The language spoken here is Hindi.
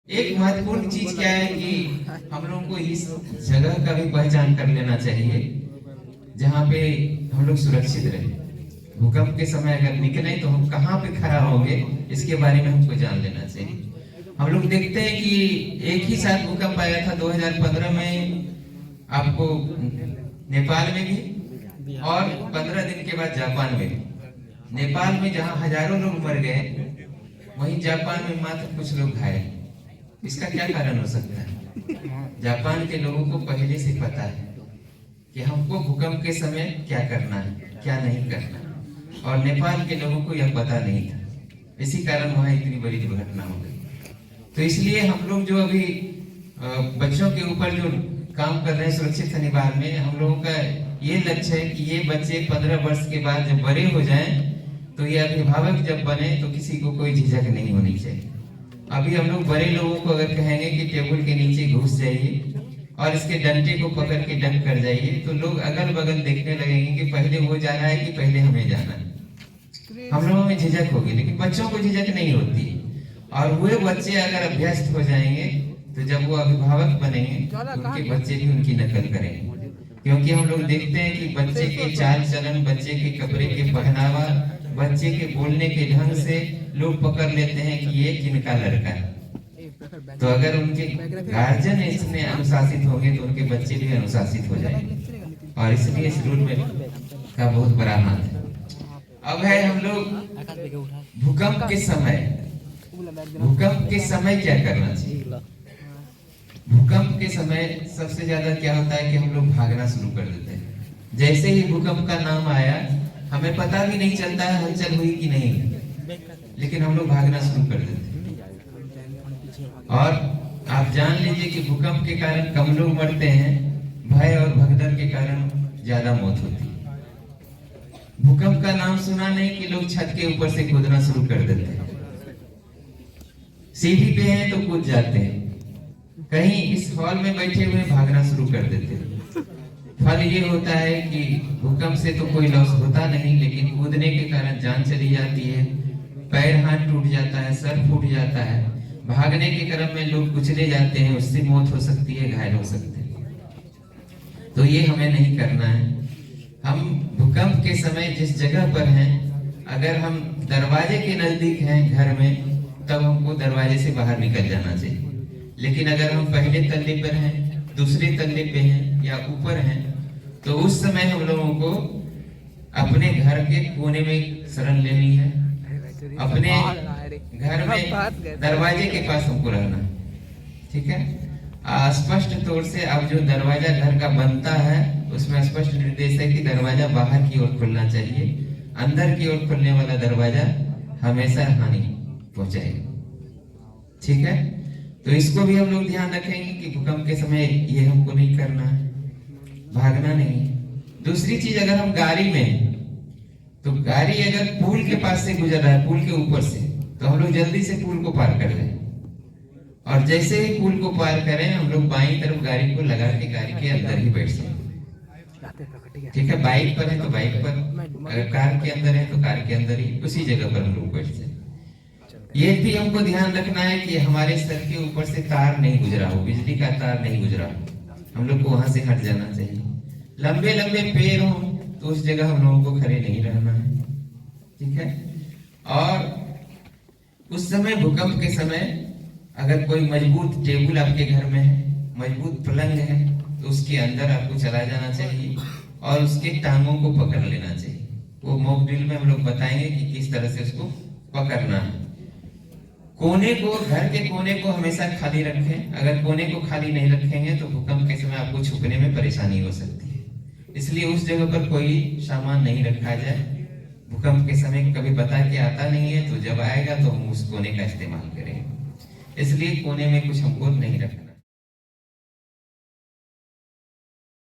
एक महत्वपूर्ण चीज क्या है कि हम लोगों को इस जगह का भी पहचान कर लेना चाहिए जहाँ पे हम लोग सुरक्षित रहे। भूकंप के समय अगर निकले तो हम कहाँ पे खड़ा होंगे इसके बारे में हमको जान लेना चाहिए। हम लोग देखते हैं कि एक ही साथ भूकंप आया था 2015 में, आपको नेपाल में भी, और 15 दिन के बाद जापान में भी। नेपाल में जहाँ हजारों लोग मर गए, वहीं जापान में मात्र कुछ लोग घायल। इसका क्या कारण हो सकता है? जापान के लोगों को पहले से पता है कि हमको भूकंप के समय क्या करना है, क्या नहीं करना, और नेपाल के लोगों को यह पता नहीं था। इसी कारण वहां इतनी बड़ी दुर्घटना हो गई। तो इसलिए हम लोग जो अभी बच्चों के ऊपर जो काम कर रहे हैं सुरक्षित शनिवार में, हम लोगों का ये लक्ष्य है कि ये बच्चे 15 वर्ष के बाद जब बड़े हो जाएं तो ये अभिभावक जब बने तो किसी को कोई झिझक नहीं होनी चाहिए। अभी हम लोग बड़े लोगों को अगर कहेंगे कि टेबल के नीचे घुस जाइए और इसके डंडे को पकड़ के डंक कर जाइए, तो लोग अगल बगल देखने लगेंगे कि पहले वो जा रहा है कि पहले हमें जाना है। हम लोगों में झिझक होगी, लेकिन बच्चों को झिझक नहीं होती। और वे बच्चे अगर अभ्यस्त हो जाएंगे तो जब वो अभिभावक बनेंगे उनके बच्चे भी उनकी नकल करेंगे। क्योंकि हम लोग देखते हैं कि बच्चे के चाल चलन, बच्चे के कपड़े के पहनावा, बच्चे के बोलने के ढंग से लोग पकड़ लेते हैं कि ये किनका लड़का है। तो अगर उनके गार्जियन इसमें अनुशासित होंगे तो उनके बच्चे भी अनुशासित हो जाएंगे। और इसलिए इस रूल में का बहुत बड़ा हाथ है। अब है हम लोग भूकंप के समय, भूकंप के समय क्या करना चाहिए? भूकंप के समय सबसे ज्यादा क्या होता है कि हम लोग भागना शुरू कर देते हैं। जैसे ही भूकंप का नाम आया, हमें पता भी नहीं चलता है हलचल हुई कि नहीं, लेकिन हम लोग भागना शुरू कर देते हैं। और आप जान लीजिए कि भूकंप के कारण कम लोग मरते हैं, भय और भगदड़ के कारण ज्यादा मौत होती है। भूकंप का नाम सुना नहीं कि लोग छत के ऊपर से कूदना शुरू कर देते हैं, सीढ़ी पे हैं तो कूद जाते हैं, कहीं इस हॉल में बैठे हुए भागना शुरू कर देते हैं। फल ये होता है कि भूकंप से तो कोई लॉस होता नहीं, लेकिन कूदने के कारण जान चली जाती है, पैर हाथ टूट जाता है, सर फूट जाता है। भागने के क्रम में लोग कुचले जाते हैं, उससे मौत हो सकती है, घायल हो सकते हैं। तो ये हमें नहीं करना है। हम भूकंप के समय जिस जगह पर हैं, अगर हम दरवाजे के नजदीक हैं घर में, तब हमको दरवाजे से बाहर निकल जाना चाहिए। लेकिन अगर हम पहले तल्ले पर हैं, दूसरे तल्ले पे हैं या ऊपर हैं, तो उस समय हम लोगों को अपने घर के कोने में शरण लेनी है। अपने घर में दरवाजे के पास हमको रहना है, ठीक है। स्पष्ट तौर से अब जो दरवाजा घर का बनता है उसमें स्पष्ट निर्देश है कि दरवाजा बाहर की ओर खुलना चाहिए, अंदर की ओर खुलने वाला दरवाजा हमेशा हानि पहुंचाएगा, ठीक है। तो इसको भी हम लोग ध्यान रखेंगे कि भूकंप के समय ये हमको नहीं करना है, भागना नहीं। दूसरी चीज, अगर हम गाड़ी में, तो गाड़ी अगर पुल के पास से गुजर रहा है, पुल के ऊपर से, तो हम लोग जल्दी से पुल को पार कर लें। और जैसे ही पुल को पार करें, हम लोग बाईं तरफ गाड़ी को लगा के गाड़ी के अंदर ही बैठ जाए, ठीक है। बाइक पर है तो बाइक पर, अगर कार के अंदर है तो कार के अंदर ही उसी जगह पर हम लोग बैठ जाए। ये भी हमको ध्यान रखना है कि हमारे सर के ऊपर से तार नहीं गुजरा हो, बिजली का तार नहीं गुजरा हो, हम लोग को वहां से हट जाना चाहिए। लंबे लंबे पेड़ हो तो उस जगह हम लोगों को खड़े नहीं रहना है, ठीक है। और उस समय, भूकंप के समय, अगर कोई मजबूत टेबल आपके घर में है, मजबूत पलंग है, तो उसके अंदर आपको चला जाना चाहिए और उसके टांगों को पकड़ लेना चाहिए। वो मॉक ड्रिल में हम लोग बताएंगे कि किस तरह से उसको पकड़ना है। कोने को, घर के कोने को हमेशा खाली रखें। अगर कोने को खाली नहीं रखेंगे तो भूकंप के समय आपको छुपने में परेशानी हो सकती है, इसलिए उस जगह पर कोई सामान नहीं रखा जाए। भूकंप के समय कभी बता के आता नहीं है, तो जब आएगा तो हम उस कोने का इस्तेमाल करेंगे, इसलिए कोने में कुछ हमको नहीं रखना।